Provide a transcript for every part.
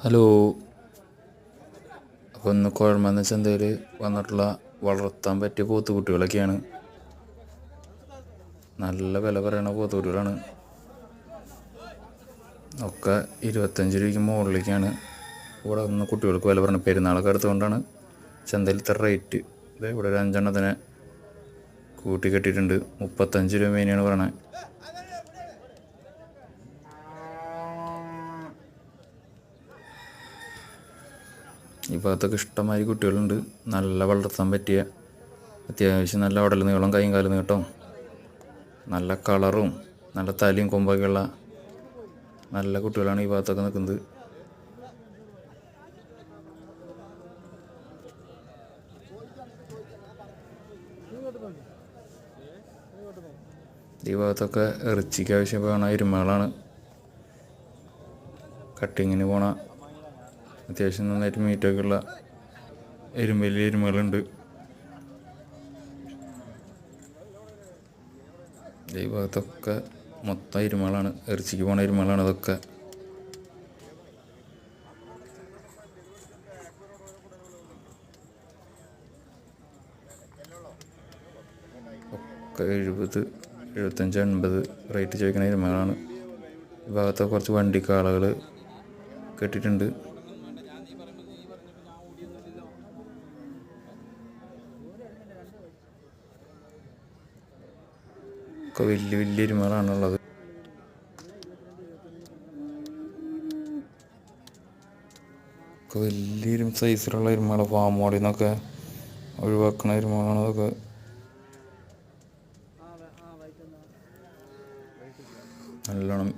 Hello. അപ്പോൾ ഇന്ന് കുഴമെന്ന് ചന്തയിൽ വന്നിട്ടുള്ള വളർത്താൻ പറ്റിയ പോത്തുകുട്ടികളൊക്കെയാണ്. നല്ല വില പറയണ പോത്തുകുട്ടികളാണ്. ഒക്കെ 25 രൂപയ്ക്ക് മുകളിലേക്കാണ് ഇവിടെ നിന്ന് കുട്ടികൾക്ക് വില പറയുന്നത്. പെരുന്നാളൊക്കെ അടുത്തുകൊണ്ടാണ് ചന്തയിൽ ഇത്ര റേറ്റ്. ഇത് ഇവിടെ ഒരു 5 കൂട്ടി കെട്ടിയിട്ടുണ്ട്. 35 രൂപ മേനെയാണ് പറയണത്. ഈ ഭാഗത്തൊക്കെ ഇഷ്ടംമാതിരി കുട്ടികളുണ്ട്. നല്ല വളർത്താൻ പറ്റിയ, അത്യാവശ്യം നല്ല ഉടൽ നീളം, കൈയും കാലും നീട്ടം, നല്ല കളറും നല്ല തലയും കൊമ്പൊക്കെയുള്ള നല്ല കുട്ടികളാണ് ഈ ഭാഗത്തൊക്കെ നിൽക്കുന്നത്. ഈ ഭാഗത്തൊക്കെ ഇറച്ചിക്ക് ആവശ്യമാണ് എരുമകളാണ്. കട്ടിങ്ങിന് പോണ അത്യാവശ്യം നന്നായിട്ട് മീറ്റൊക്കെ ഉള്ള വലിയ എരുമകളുണ്ട്. ഈ ഭാഗത്തൊക്കെ മൊത്തം എരുമകളാണ്, ഇറച്ചിക്ക് പോണ എരുമകളാണ് അതൊക്കെ. ഒക്കെ 70, 75, 80 റേറ്റ് ചോദിക്കുന്ന എരുമകളാണ്. ഈ ഭാഗത്തൊക്കെ കുറച്ച് വണ്ടിക്കാളകൾ കെട്ടിയിട്ടുണ്ട്. ഒക്കെ വലിയ വലിയ എരുമകളാണുള്ളത്. ഒക്കെ വലിയൊരു സൈസിലുള്ള എരുമകൾ, ഫാം മോഡിൽ നിന്നൊക്കെ ഒഴിവാക്കുന്ന എരുമകളാണ് അതൊക്കെ. നല്ലോണം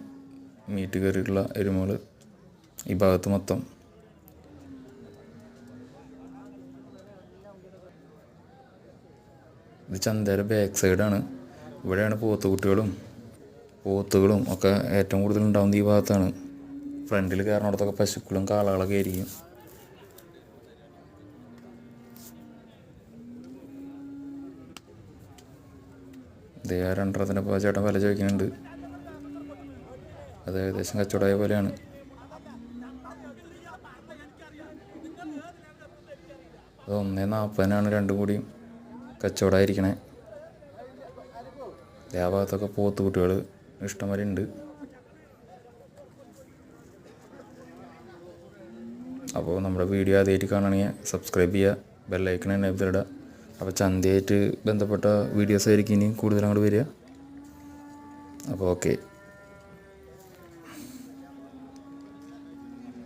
മീറ്റ് കയറിയിട്ടുള്ള എരുമകൾ ഈ ഭാഗത്ത് മൊത്തം. ഇത് ചന്തയുടെ ബാക്ക് സൈഡാണ്. ഇവിടെയാണ് പോത്തുകളും ഒക്കെ ഏറ്റവും കൂടുതൽ ഉണ്ടാകുന്നത് ഈ ഭാഗത്താണ്. ഫ്രണ്ടിൽ കയറുന്നിടത്തൊക്കെ പശുക്കളും കാളകളൊക്കെ ആയിരിക്കും. ഇതേ 2.5 ഇപ്പോൾ ചേട്ടൻ വില ചോദിക്കുന്നുണ്ട്. അത് ഏകദേശം കച്ചവടമായ പോലെയാണ്. അത് 1.40 രണ്ടും കൂടിയും കച്ചവടമായിരിക്കണേ. ആ ഭാഗത്തൊക്കെ പോത്തുകുട്ടികൾ ഇഷ്ടംമാതിരി ഉണ്ട്. അപ്പോൾ നമ്മുടെ വീഡിയോ ആദ്യമായിട്ട് കാണണമെങ്കിൽ സബ്സ്ക്രൈബ് ചെയ്യുക, ബെല്ലൈക്കൺ എനേബിൾ ചെയ്തിടുക. അപ്പോൾ ചന്തയായിട്ട് ബന്ധപ്പെട്ട വീഡിയോസ് ആയിരിക്കും ഇനി കൂടുതൽ അങ്ങോട്ട് വരിക. അപ്പോൾ ഓക്കെ.